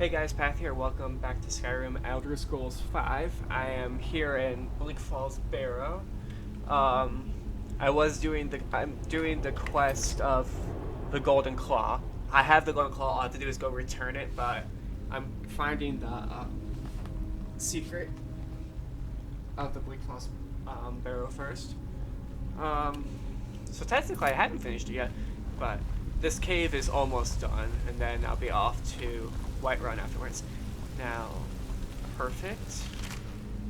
Hey guys, Path here. Welcome back to Skyrim Elder Scrolls 5. I am here in Bleak Falls, Barrow. Um, I'm doing the quest of the Golden Claw. I have the Golden Claw. All I have to do is go return it, but I'm finding the secret of the Bleak Falls Barrow first. Um, so technically I haven't finished it yet, but this cave is almost done, and then I'll be off to Whiterun afterwards. Now, perfect.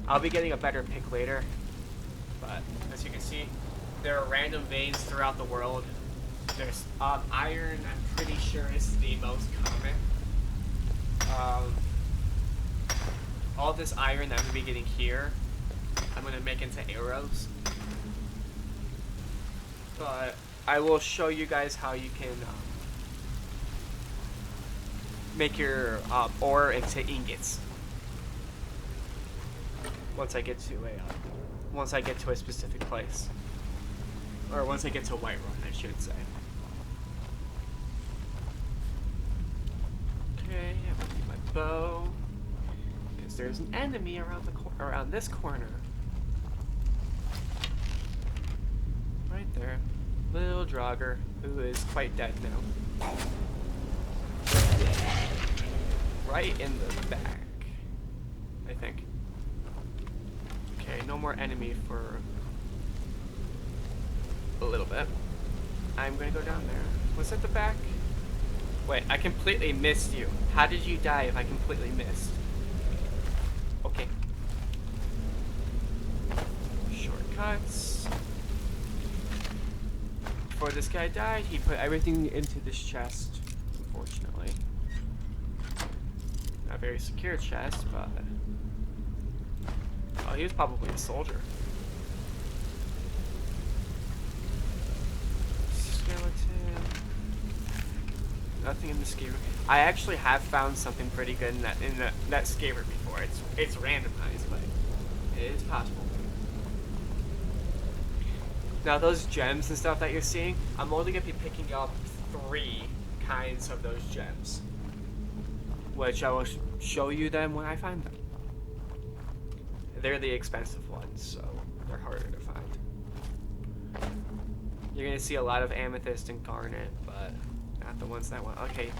I'll be getting a better pick later, but as you can see, there are random veins throughout the world. There's iron, I'm pretty sure is the most common. All this iron that I'm going to be getting here, I'm going to make into arrows. But I will show you guys how you can make your ore into ingots. Once I get to a specific place, or once I get to Whiterun, I should say. Okay, I'm gonna get my bow. Because there's an enemy around this corner. Right there. Little Draugr, who is quite dead now. Right in the back, I think. Okay, no more enemy for a little bit. I'm gonna go down there. Was it the back? Wait, I completely missed you. How did you die if I completely missed? Okay. Shortcuts. Before this guy died, he put everything into this chest, unfortunately. Not a very secure chest, but... Oh, he was probably a soldier. Skeleton. Nothing in the Skyrim. I actually have found something pretty good in that Skyrim before. It's randomized, but it is possible. Now those gems and stuff that you're seeing, I'm only going to be picking up 3 kinds of those gems. Which I will show you them when I find them. They're the expensive ones, so they're harder to find. You're going to see a lot of amethyst and garnet, but not the ones that I want. Okay,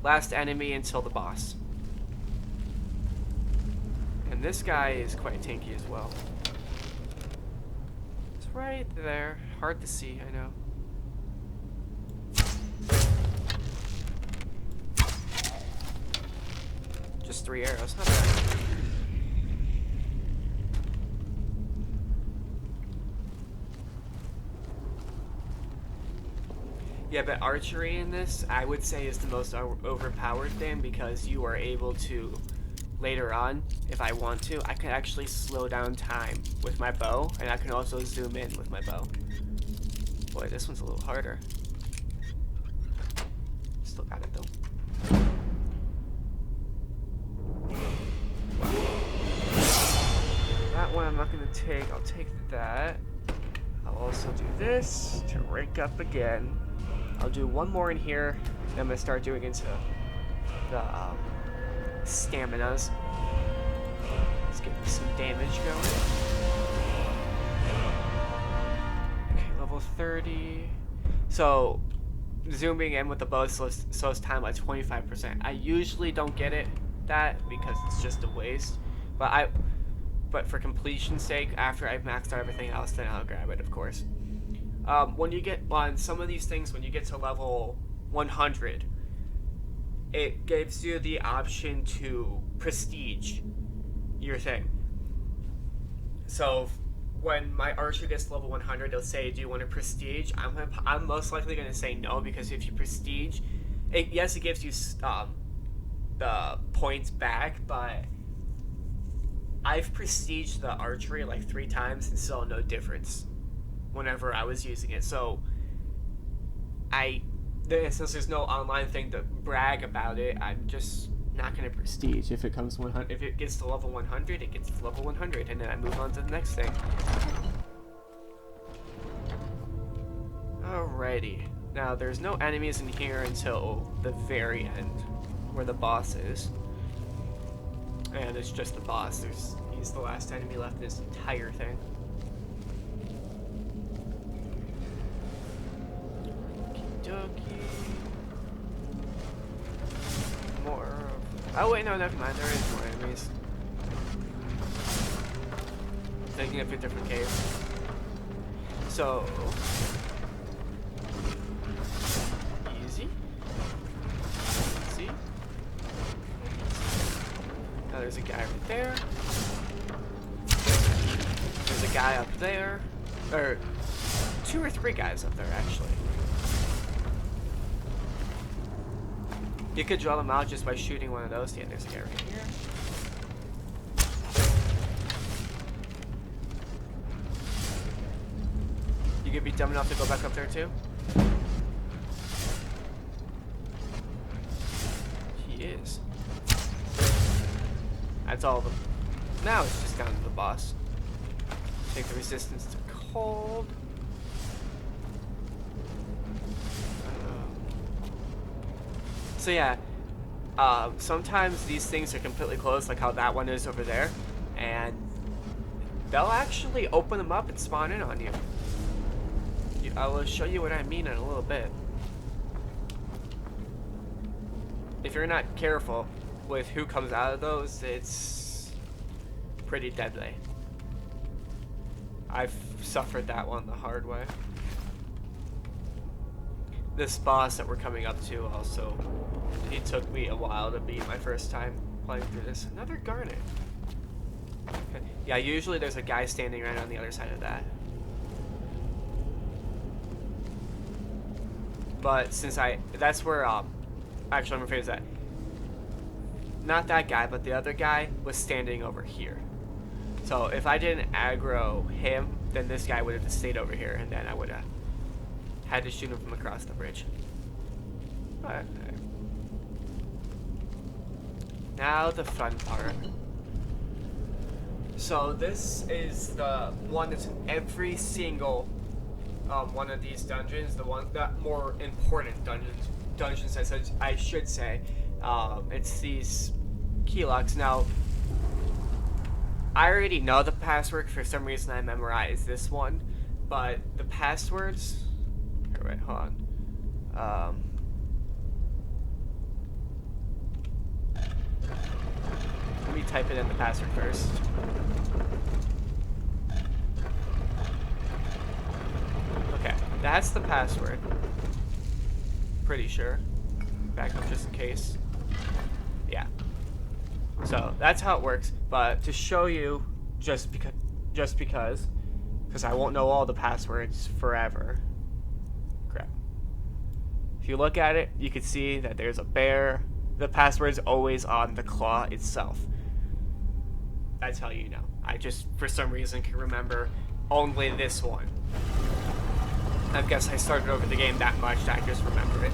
last enemy until the boss. And this guy is quite tanky as well. Right there. Hard to see, I know. Just 3 arrows, not bad. Yeah, but archery in this, I would say, is the most overpowered thing because you are able to... Later on, if I want to, I can actually slow down time with my bow, and I can also zoom in with my bow. Boy, this one's a little harder. Still got it though. That one I'm not gonna take. I'll take that. I'll also do this to rank up again. I'll do one more in here, and I'm gonna start doing into the staminas. Let's get some damage going. Okay, level 30. So, zooming in with the bow slows time by 25%. I usually don't get that because it's just a waste. But for completion's sake, after I've maxed out everything else, then I'll grab it, of course. When you get on some of these things, when you get to level 100, it gives you the option to prestige your thing. So when my archer gets to level 100, they'll say, do you want to prestige? I'm most likely going to say no, because if you prestige, yes, it gives you the points back, but I've prestiged the archery like 3 times and saw no difference whenever I was using it. So since there's no online thing to brag about it, I'm just not gonna prestige. If it gets to level 100, it gets to level 100, and then I move on to the next thing. Alrighty. Now there's no enemies in here until the very end, where the boss is. And it's just the boss. He's the last enemy left in this entire thing. Okey-dokey. More. Oh wait, no, never mind. There is more enemies. Thinking of a different cave. So easy. See? Now there's a guy right there. There's a guy up there. Or 2 or 3 guys up there actually. You could draw them out just by shooting one of those. Yeah, there's a guy right here. You could be dumb enough to go back up there too? He is. That's all of them. Now it's just down to the boss. Take the resistance to cold. So yeah, sometimes these things are completely closed, like how that one is over there, and they'll actually open them up and spawn in on you. I will show you what I mean in a little bit. If you're not careful with who comes out of those, it's pretty deadly. I've suffered that one the hard way. This boss that we're coming up to also, it took me a while to beat my first time playing through this. Another garnet. Okay. Yeah, usually there's a guy standing right on the other side of that. But since that's where, actually I'm rephrase that. Not that guy, but the other guy was standing over here. So if I didn't aggro him, then this guy would have just stayed over here, and then I would have had to shoot him from across the bridge. But now the fun part. So this is the one that's in every single one of these dungeons. The one that more important dungeons I should say. It's these key locks. Now I already know the password. For some reason I memorized this one, but the passwords. Here, wait, hold on. Let me type it in the password first. Okay, that's the password. Pretty sure. Back up just in case. Yeah. So that's how it works. But to show you, just because I won't know all the passwords forever. Crap. If you look at it, you can see that there's a bear. The password's always on the claw itself. That's how you know. I just, for some reason, can remember only this one. I guess I started over the game that much that I just remember it.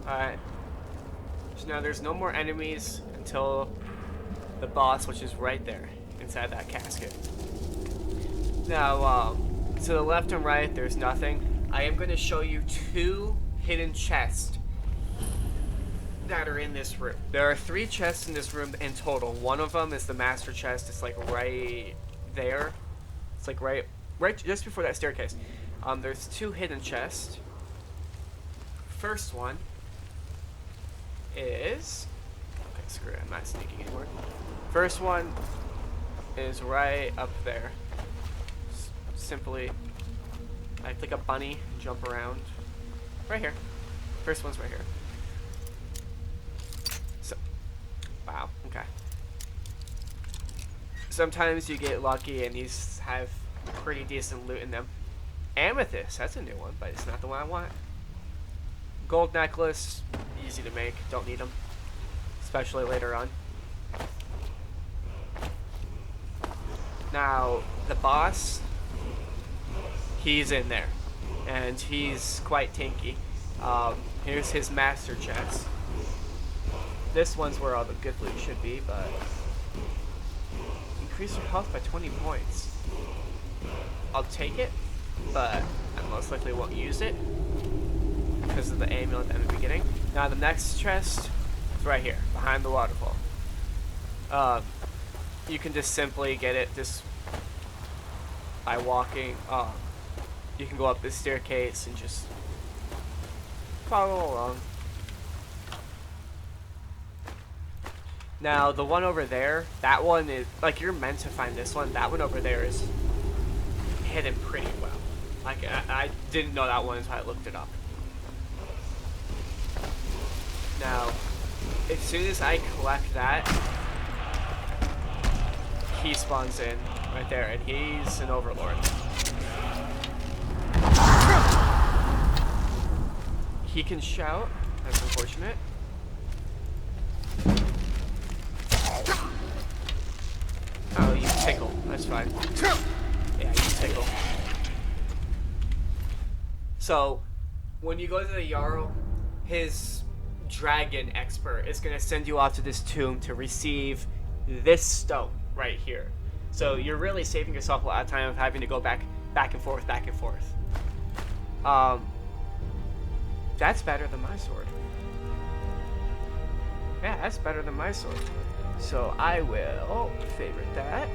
Alright. So now there's no more enemies until the boss, which is right there, inside that casket. Now, to the left and right, there's nothing. I am going to show you 2 hidden chests that are in this room. There are 3 chests in this room in total. One of them is the master chest. It's like right there. It's like right just before that staircase. There's 2 hidden chests. First one is, okay, screw it, I'm not sneaking anymore. First one is right up there. Simply, act like a bunny, jump around. Right here. First one's right here. So, wow, okay. Sometimes you get lucky and these have pretty decent loot in them. Amethyst, that's a new one, but it's not the one I want. Gold necklace, easy to make, don't need them. Especially later on. Now, the boss, he's in there. And he's quite tanky. Here's his master chest. This one's where all the good loot should be, but increase your health by 20 points. I'll take it, but I most likely won't use it because of the amulet at the beginning. Now the next chest is right here, behind the waterfall. You can just simply get it just by walking. You can go up this staircase and just follow along. Now the one over there, that one is like you're meant to find this one. That one over there is hidden pretty well. Like I didn't know that one until I looked it up. Now, as soon as I collect that, he spawns in right there, and he's an overlord. He can shout. That's unfortunate. Oh, you tickle. That's fine. Yeah, you tickle. So, when you go to the Jarl, his dragon expert is going to send you off to this tomb to receive this stone right here. So you're really saving yourself a lot of time of having to go back and forth. That's better than my sword. Yeah, that's better than my sword. So I will favorite that.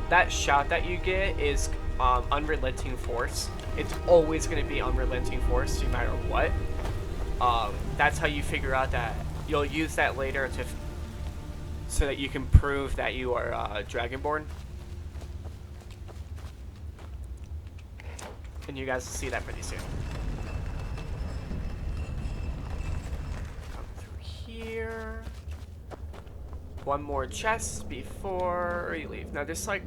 That shot that you get is unrelenting force. It's always going to be unrelenting force no matter what. That's how you figure out that you'll use that later so that you can prove that you are Dragonborn. And you guys will see that pretty soon. Come through here. One more chest before you leave. Now there's like,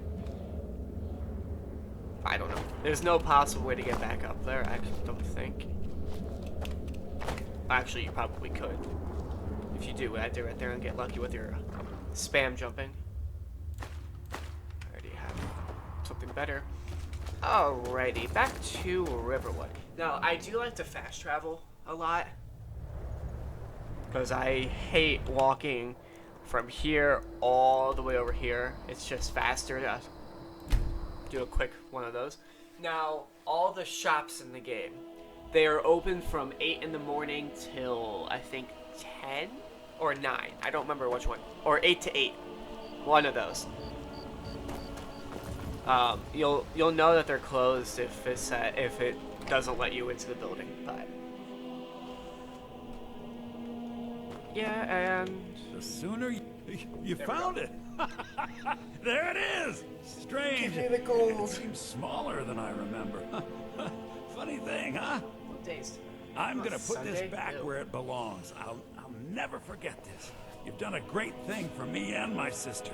I don't know. There's no possible way to get back up there. I don't think. Actually, you probably could. If you do what I did right there and get lucky with your spam jumping. I already have something better. Alrighty, back to Riverwood. Now, I do like to fast travel a lot. Because I hate walking from here all the way over here. It's just faster to do a quick one of those. Now, all the shops in the game, they are open from 8 in the morning till, I think, 10 or 9. I don't remember which one. Or 8 to 8. One of those. You'll know that they're closed if it doesn't let you into the building, but yeah, and the sooner you found it. There it is. Strange. Give me the gold. It seems smaller than I remember. Funny thing, huh? What days? I'm gonna put Sunday? this back where it belongs. I'll never forget this. You've done a great thing for me and my sister.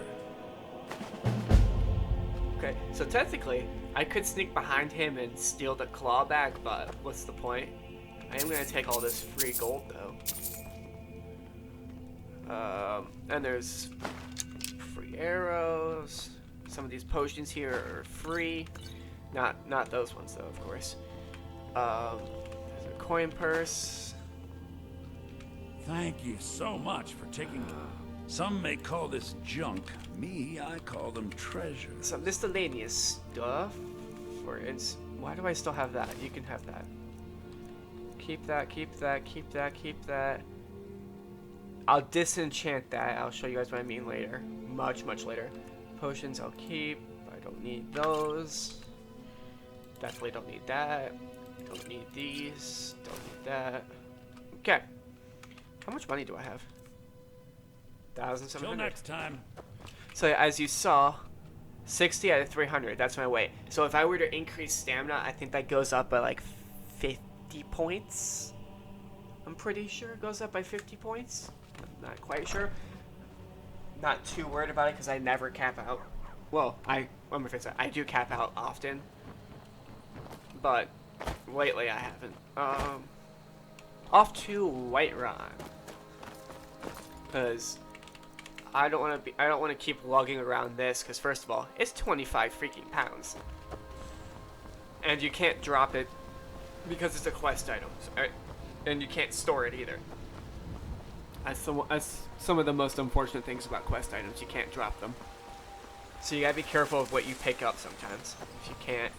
Okay, so technically, I could sneak behind him and steal the claw back, but what's the point? I am gonna take all this free gold though. And there's free arrows. Some of these potions here are free. Not those ones though, of course. There's a coin purse. Thank you so much for taking. Some may call this junk. Me, I call them treasures. Some miscellaneous stuff. For instance, why do I still have that? You can have that. Keep that, keep that, keep that, keep that. I'll disenchant that. I'll show you guys what I mean later. Much later. Potions I'll keep. I don't need those. Definitely don't need that. Don't need these. Don't need that. Okay. How much money do I have? 1,700. Till next time. So as you saw, 60 out of 300. That's my weight. So if I were to increase stamina, I think that goes up by like 50 points. I'm pretty sure it goes up by 50 points. I'm not quite sure. Not too worried about it because I never cap out. Well, let me fix that. I do cap out often, but lately I haven't. Off to Whiterun, because I don't want to keep lugging around this. Because first of all, it's 25 freaking pounds, and you can't drop it because it's a quest item, and you can't store it either. That's some of the most unfortunate things about quest items. You can't drop them. So you gotta be careful of what you pick up sometimes if you can't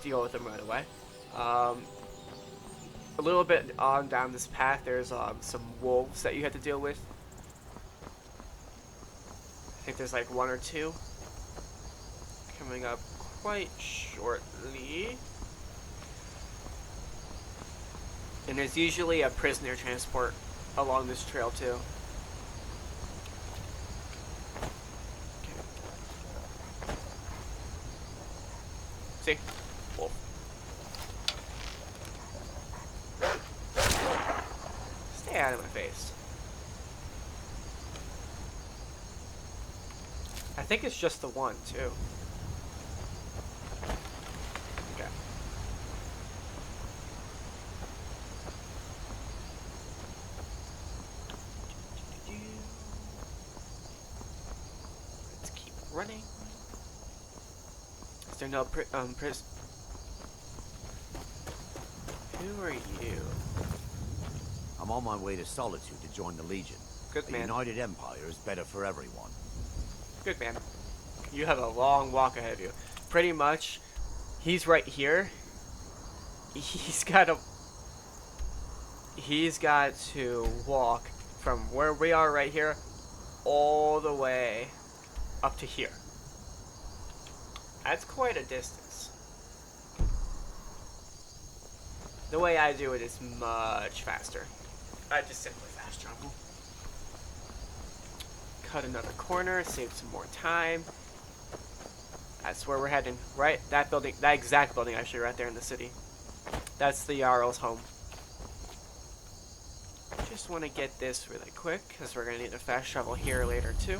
deal with them right away. A little bit on down this path, there's some wolves that you have to deal with. I think there's like 1 or 2 coming up quite shortly. And there's usually a prisoner transport along this trail too. See? Wolf. Stay out of my face. I think it's just the one, too. Okay. Let's keep running. Is there no Who are you? I'm on my way to Solitude to join the Legion. Good The man. United Empire is better for everyone. Good man. You have a long walk ahead of you. Pretty much, he's right here. He's got to walk from where we are right here all the way up to here. That's quite a distance. The way I do it is much faster. I just simply fast travel. Cut another corner, save some more time. That's where we're heading, right? That building, that exact building actually right there in the city. That's the Jarl's home. Just want to get this really quick, because we're going to need to fast travel here later too.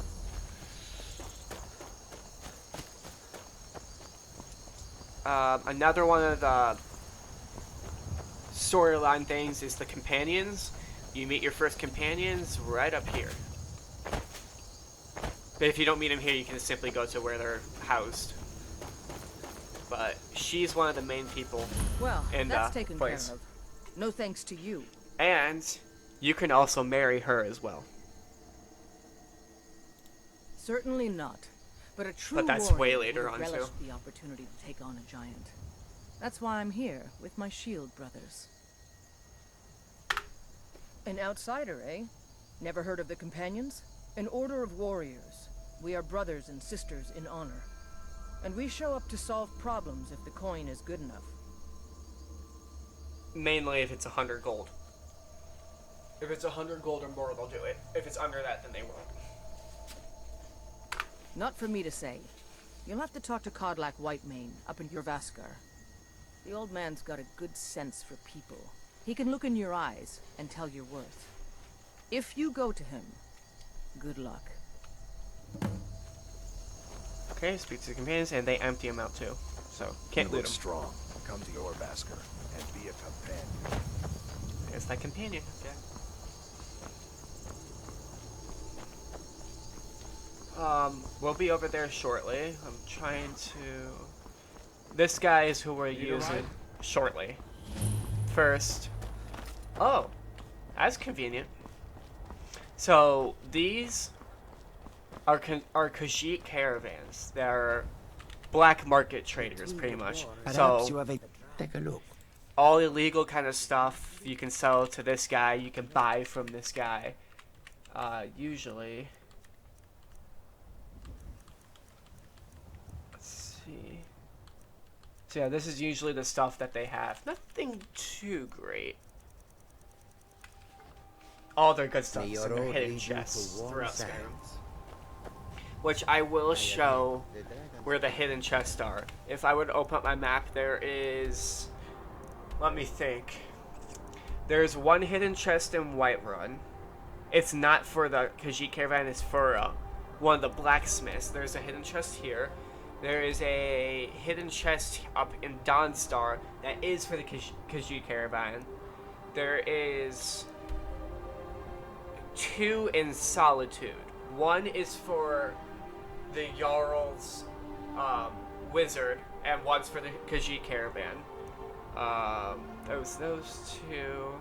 Another one of the storyline things is the companions. You meet your first companions right up here. But if you don't meet them here, you can simply go to where they're housed. But she's one of the main people in that's the taken place. care of. No thanks to you. And you can also marry her as well. Certainly not. But a true But that's warrior way later would on, relish too. the opportunity to take on a giant. That's why I'm here with my shield brothers. An outsider, eh? Never heard of the Companions? An order of warriors. We are brothers and sisters in honor. And we show up to solve problems if the coin is good enough. Mainly if it's 100 gold. If it's 100 gold or more, they'll do it. If it's under that, then they won't. Not for me to say. You'll have to talk to Kodlak Whitemane up in Jorvaskar. The old man's got a good sense for people. He can look in your eyes and tell your worth. If you go to him, good luck. Okay, speak to the companions, and they empty him out too. So, can't You loot look him. strong. Come to your Basker and be a companion. It's that companion, okay. We'll be over there shortly. I'm trying to... This guy is who we're using shortly. First. Oh, that's convenient. So, these are Khajiit caravans. They're black market traders, pretty much. Perhaps you So, have a... Take a look. all illegal kind of stuff you can sell to this guy, you can buy from this guy. Usually. Let's see. So yeah, this is usually the stuff that they have. Nothing too great. All their good stuff is in their hidden chests throughout Skyrim. Which I will show where the hidden chests are. If I would open up my map, there is... Let me think. There's one hidden chest in Whiterun. It's not for the Khajiit caravan, it's for one of the blacksmiths. There's a hidden chest here. There is a hidden chest up in Dawnstar that is for the Khajiit caravan. There is 2 in Solitude. One is for the Jarl's wizard, and one's for the Khajiit caravan. Those 2.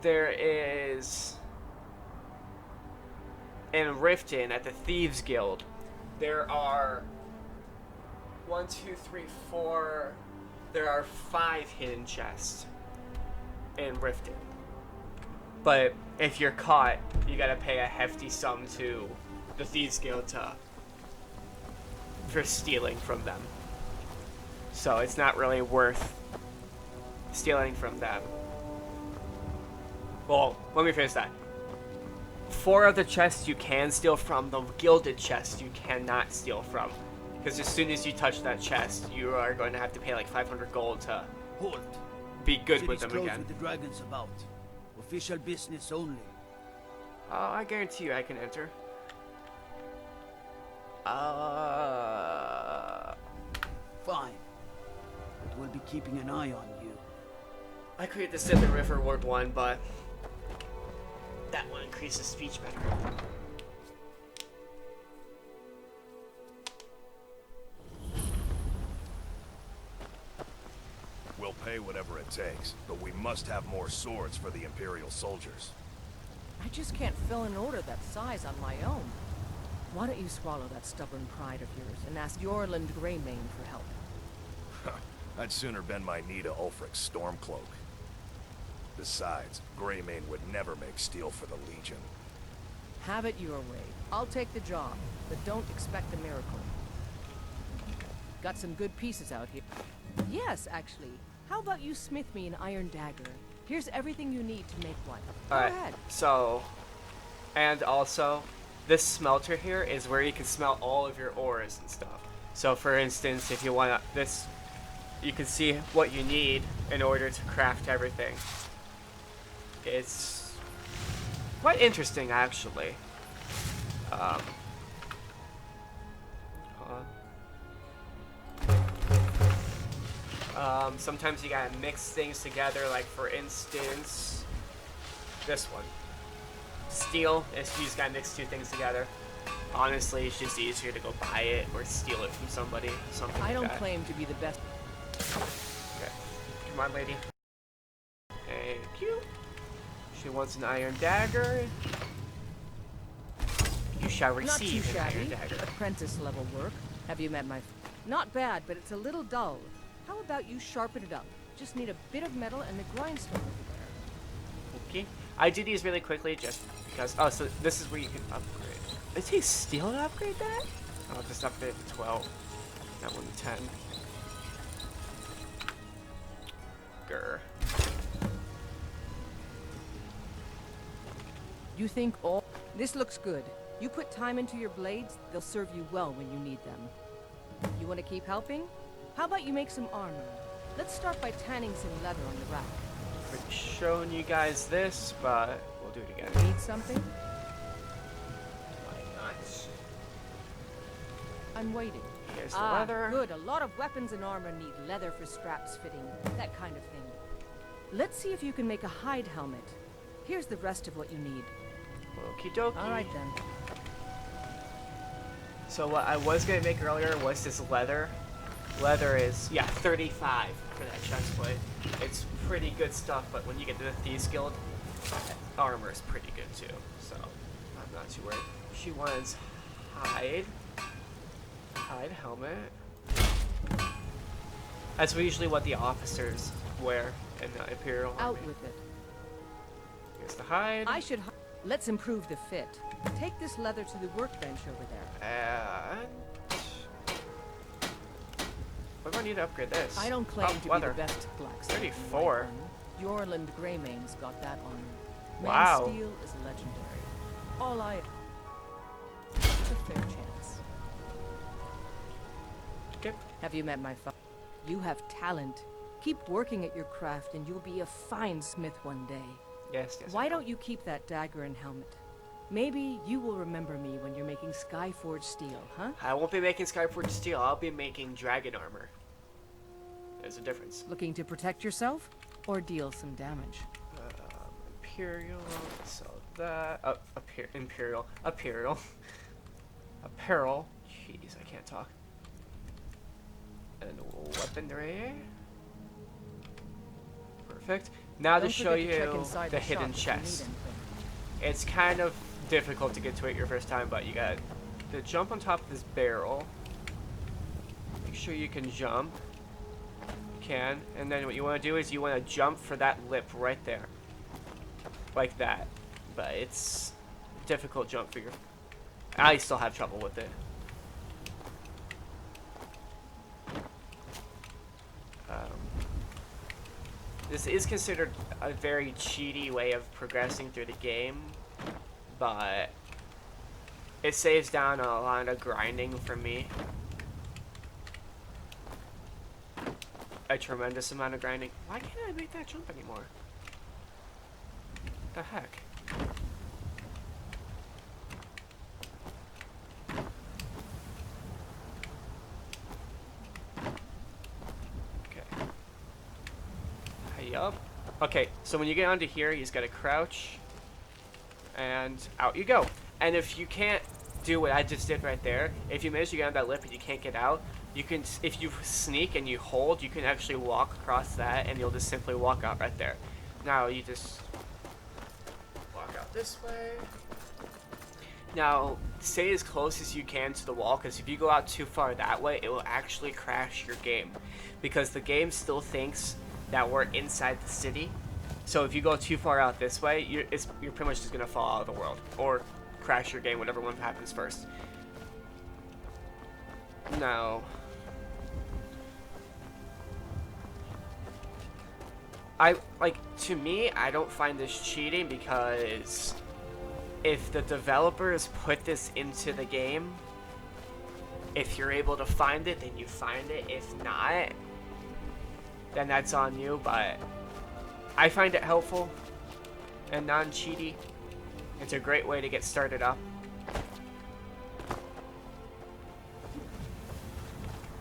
There is in Riften at the Thieves Guild, there are 1, 2, 3, 4. There are 5 hidden chests in Riften. But if you're caught, you gotta pay a hefty sum to the Thieves Guild for stealing from them. So it's not really worth stealing from them. Well, let me finish that. 4 of the chests you can steal from, the gilded chests you cannot steal from. Because as soon as you touch that chest, you are going to have to pay like 500 gold to Halt. be good with City's them closed again. with the dragons about. Official business only. I guarantee you I can enter. Fine. But we'll be keeping an eye on you. I created the Sith River Ward 1, but that one increases speech better. We'll pay whatever it takes, but we must have more swords for the Imperial soldiers. I just can't fill an order that size on my own. Why don't you swallow that stubborn pride of yours and ask Yorland Greymane for help? I'd sooner bend my knee to Ulfric's Stormcloak. Besides, Greymane would never make steel for the Legion. Have it your way. I'll take the job, but don't expect a miracle. Got some good pieces out here. Yes, actually. How about you smith me an iron dagger? Here's everything you need to make one. Go ahead. So, and also, this smelter here is where you can smelt all of your ores and stuff. So, for instance, if you want this, you can see what you need in order to craft everything. It's quite interesting, actually. Hold on. Sometimes you gotta mix things together, like for instance, this one. Steel, you just gotta mix 2 things together. Honestly, it's just easier to go buy it or steal it from somebody, something I don't like that. claim to be the best. Okay. Come on, lady. Thank you. She wants an iron dagger. You shall Not too receive an iron shabby. dagger. Apprentice level work. Have you met my... Not bad, but it's a little dull. How about you sharpen it up? Just need a bit of metal and a grindstone over there. Okay. I do these really quickly just because... Oh, so this is where you can upgrade. It takes steel to upgrade that? I'll just upgrade it to 12. That one to 10. Grr. You think all... This looks good. You put time into your blades, they'll serve you well when you need them. You want to keep helping? How about you make some armor? Let's start by tanning some leather on the rack. I've shown you guys this, but we'll do it again. Need something? Why not? I'm waiting. Here's the leather. Good. A lot of weapons and armor need leather for straps fitting, that kind of thing. Let's see if you can make a hide helmet. Here's the rest of what you need. Okie dokie. All right then. So what I was gonna make earlier was this leather. Leather is, yeah, 35 for that chest plate. It's pretty good stuff, but when you get to the Thieves Guild, armor is pretty good too. So I'm not too worried. She wants hide helmet. That's usually what the officers wear in the Imperial Army. Out with it. Here's the hide. Let's improve the fit. Take this leather to the workbench over there. And what do I need to upgrade this? I don't claim to leather. be the best blacksmith. 34. Yorland Greymane's got that on. Wow. Man steel is legendary. All I... It's a fair chance. Okay. Have you met my father? You have talent. Keep working at your craft and you'll be a fine smith one day. Yes, yes. Why don't you keep that dagger and helmet? Maybe you will remember me when you're making Skyforge steel, huh? I won't be making Skyforge steel. I'll be making dragon armor. There's a difference. Looking to protect yourself or deal some damage? Imperial. So that. Imperial. Apparel. Jeez, I can't talk. And weaponry. Perfect. Now to Don't show forget to check you inside the shop hidden if you need chest. anything. It's kind of difficult to get to it your first time, but you got to jump on top of this barrel. Make sure you can jump. You can, and then what you want to do is you want to jump for that lip right there, like that. But it's a difficult jump for you. I still have trouble with it. This is considered a very cheaty way of progressing through the game, but it saves down a lot of grinding for me. A tremendous amount of grinding. Why can't I make that jump anymore? The heck? Yup. Okay, so when you get onto here, you just gotta crouch, and out you go. And if you can't do what I just did right there, if you manage to get on that lip and you can't get out, you can, if you sneak and you hold, you can actually walk across that, and you'll just simply walk out right there. Now you just walk out this way. Now, stay as close as you can to the wall, because if you go out too far that way, it will actually crash your game, because the game still thinks that we're inside the city. So if you go too far out this way, you're pretty much just gonna fall out of the world or crash your game, whatever one happens first. Now, to me, I don't find this cheating, because if the developers put this into the game, if you're able to find it, then you find it. If not, then that's on you, but I find it helpful and non-cheaty. It's a great way to get started up.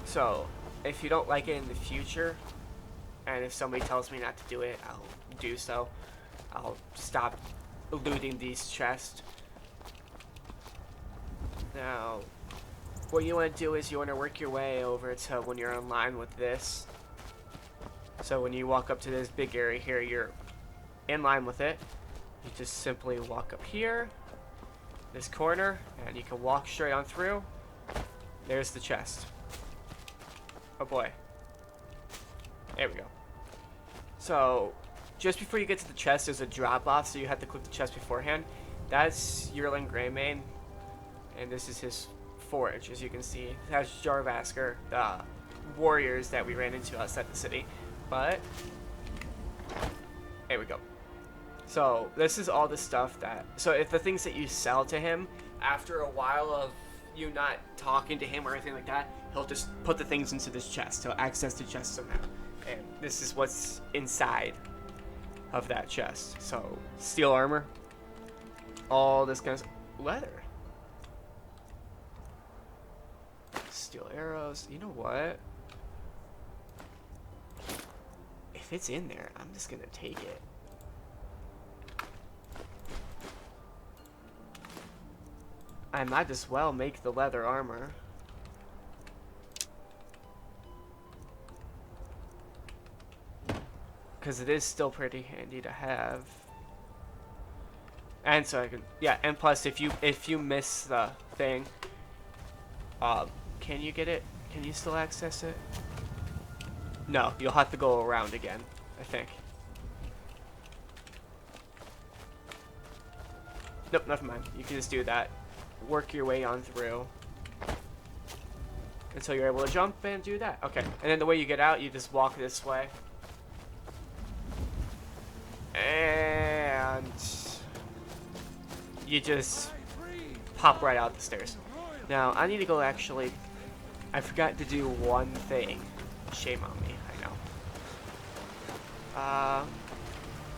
So, if you don't like it in the future, and if somebody tells me not to do it, I'll do so. I'll stop looting these chests. Now, what you want to do is you want to work your way over to when you're online with this. So when you walk up to this big area here, you're in line with it. You just simply walk up here, this corner, and you can walk straight on through. There's the chest. Oh boy. There we go. So, just before you get to the chest, there's a drop off, so you have to click the chest beforehand. That's Yearling Greymane, and this is his forge, as you can see. It has Jarvasker, the warriors that we ran into outside the city. But, there we go. So, this is all the stuff that, so if the things that you sell to him, after a while of you not talking to him or anything like that, he'll just put the things into this chest. He'll access the chest somehow. And this is what's inside of that chest. So, steel armor, all this kind of leather. Steel arrows, you know what? If it's in there, I'm just gonna take it. I might as well make the leather armor. Because it is still pretty handy to have. And so I can, yeah, and plus if you miss the thing, can you get it? Can you still access it? No, you'll have to go around again, I think. Nope, never mind. You can just do that. Work your way on through until you're able to jump and do that. Okay, and then the way you get out, you just walk this way. And you just pop right out the stairs. Now, I need to go actually... I forgot to do one thing. Shame on me, I know.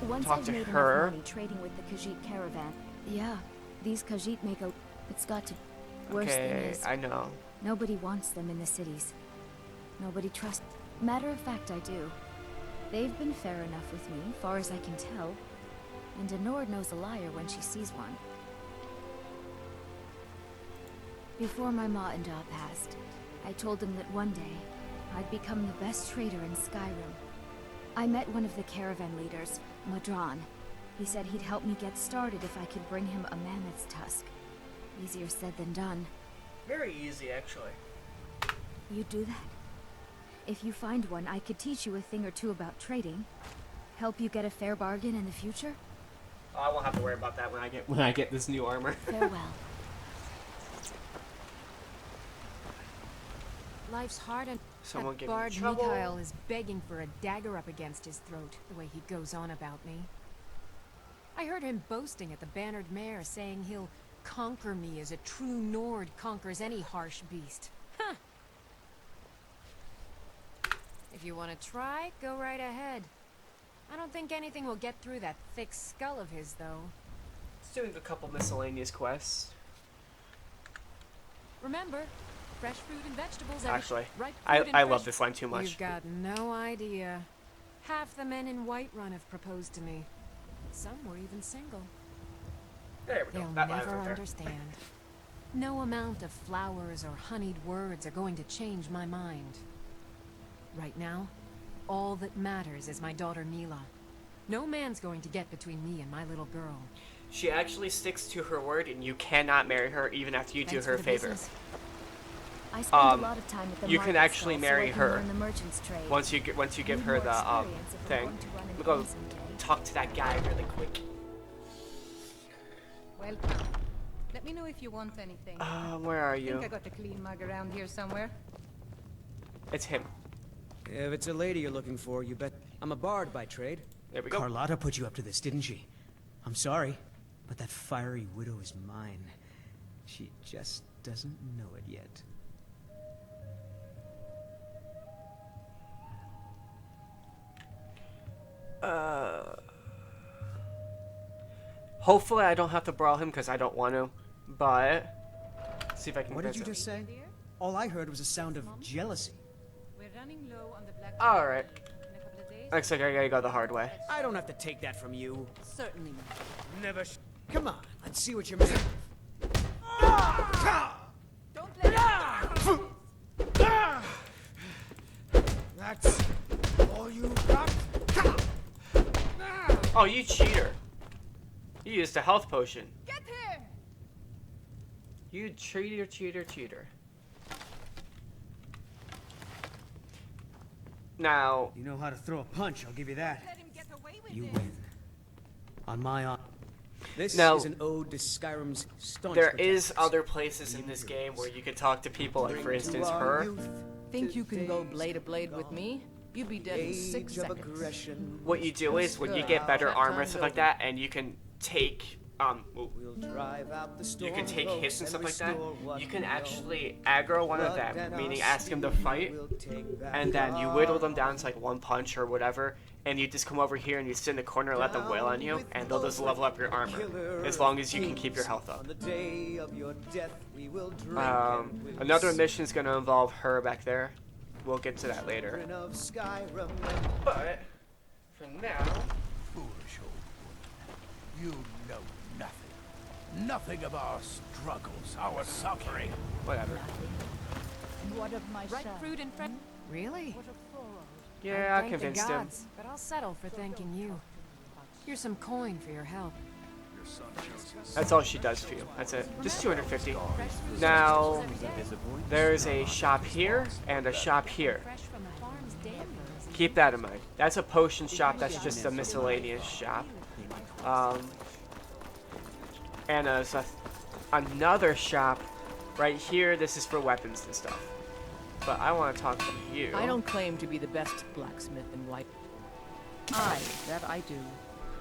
Once Talk I've to made her. enough money trading with the Khajiit caravan. Yeah, these Khajiit make a... It's got to... Worse than Okay, this. I know. Nobody wants them in the cities. Nobody trusts... Matter of fact, I do. They've been fair enough with me, far as I can tell. And Denord knows a liar when she sees one. Before my ma and Da passed, I told them that one day, I'd become the best trader in Skyrim. I met one of the caravan leaders, Madron. He said he'd help me get started if I could bring him a mammoth's tusk. Easier said than done. Very easy, actually. You'd do that? If you find one, I could teach you a thing or two about trading. Help you get a fair bargain in the future? Oh, I won't have to worry about that when I get this new armor. Farewell. Life's hard and Someone that give me bard trouble. Mikhail is begging for a dagger up against his throat, the way he goes on about me. I heard him boasting at the Bannered Mare, saying he'll conquer me as a true Nord conquers any harsh beast. Huh. If you want to try, go right ahead. I don't think anything will get through that thick skull of his, though. It's doing a couple miscellaneous quests. Remember, fresh fruit and vegetables. Actually, ripe fruit and I love fresh- this line too much. You've got no idea. Half the men in Whiterun have proposed to me. Some were even single. There we go. They'll That line's never right there. understand. No amount of flowers or honeyed words are going to change my mind. Right now, all that matters is my daughter Mila. No man's going to get between me and my little girl. She actually sticks to her word, and you cannot marry her even after you Thanks do her for a the favor. business. I spend a lot of time at the you can market actually stall so marry I can her learn the merchant's trade. Once you give her Need the more experience if we're thing. going to run an We'll go inn someday. talk to that guy really quick. Welcome. Let me know if you want anything. Where are I think you? I got a clean mug around here somewhere. It's him. If it's a lady you're looking for, you bet. I'm a bard by trade. There we go. Carlotta put you up to this, didn't she? I'm sorry, but that fiery widow is mine. She just doesn't know it yet. Hopefully I don't have to brawl him because I don't want to, but see if I can. What did you convince just him. say? All I heard was a sound of jealousy. We're running low on the black. All right. In a couple of days. Looks like I gotta go the hard way. I don't have to take that from you. Certainly not. Never. Come on, let's see what you're made of. Don't let That's all you got. Oh, you cheater! You used a health potion. Get here! You cheater, cheater, cheater. Now, You know how to throw a punch, I'll give you that. Let him get away with You it. win. On my honor. This Now, is an ode to Skyrim's staunch there protectors. is other places in this game where you could talk to people, like for instance her. Think you can go blade to blade with me? You'd be dead in 6 seconds. What you do is when you get better armor and stuff like that, and you can take you can take hits and stuff like that. You can actually aggro one of them, meaning ask him to fight, and then you whittle them down to like one punch or whatever, and you just come over here and you sit in the corner and let them wail on you, and they'll just level up your armor as long as you can keep your health up. Another mission is going to involve her back there. We'll get to that later. But for now, Foolish old woman. You know nothing. Nothing of our struggles, our suffering. whatever. What of my Ripe fruit and fresh. Really? Yeah, I Thank the convinced him. gods, but I'll settle for thanking you. Here's some coin for your help. That's all she does for you. That's it. Just 250. Now, there's a shop here and a shop here. Fresh from the farm's daily. Keep that in mind. That's a potion shop. That's just a miscellaneous shop. And there's another shop right here. This is for weapons and stuff. But I want to talk to you. I don't claim to be the best blacksmith in White. That I do.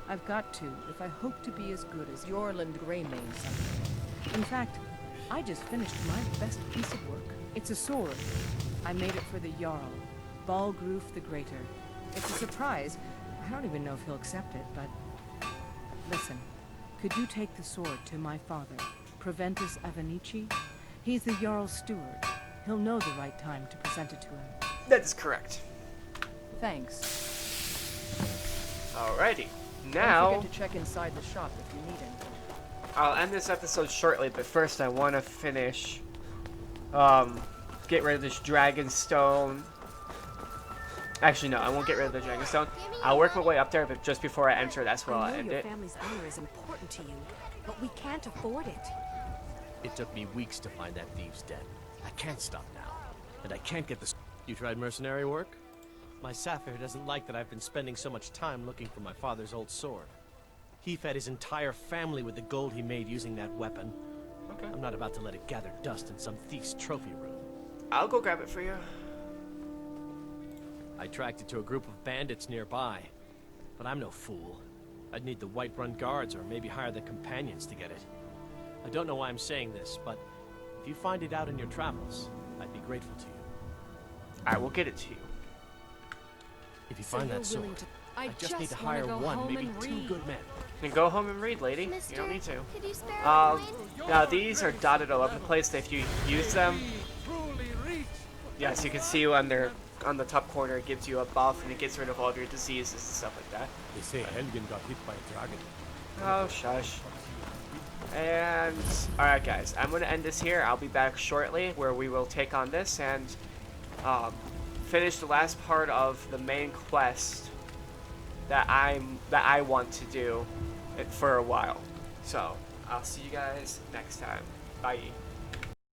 I've got to, if I hope to be as good as Yorland Greymane someday. In fact, I just finished my best piece of work. It's a sword. I made it for the Jarl, Balgroof the Greater. It's a surprise. I don't even know if he'll accept it, but... Listen, could you take the sword to my father, Proventus Avenici? He's the Jarl's steward. He'll know the right time to present it to him. That is correct. Thanks. Alrighty. Don't Now, forget to check inside the shop if you need anything. I'll end this episode shortly, but first I want to finish, get rid of this dragon stone. Actually, no, I won't get rid of the Dragonstone. I'll work my way up there, but just before I enter, that's where I'll I know end your it. family's honor is important to you, but we can't afford it. It took me weeks to find that thieves' den. I can't stop now. And I can't get the... You tried mercenary work? My Sapphire doesn't like that I've been spending so much time looking for my father's old sword. He fed his entire family with the gold he made using that weapon. Okay. I'm not about to let it gather dust in some thief's trophy room. I'll go grab it for you. I tracked it to a group of bandits nearby. But I'm no fool. I'd need the Whiterun guards or maybe hire the companions to get it. I don't know why I'm saying this, but if you find it out in your travels, I'd be grateful to you. I will get it to you. If you find that sword, I just need to hire one, maybe two good men. Then go home and read, lady. Mister, You don't need to. could you spare a coin? Now these are dotted all over the place. If you use them, yes, you can see on the top corner, it gives you a buff and it gets rid of all of your diseases and stuff like that. They say Helgen got hit by a dragon. Oh, shush. And alright guys, I'm gonna end this here. I'll be back shortly where we will take on this and finish the last part of the main quest that I want to do for a while. So I'll see you guys next time. Bye.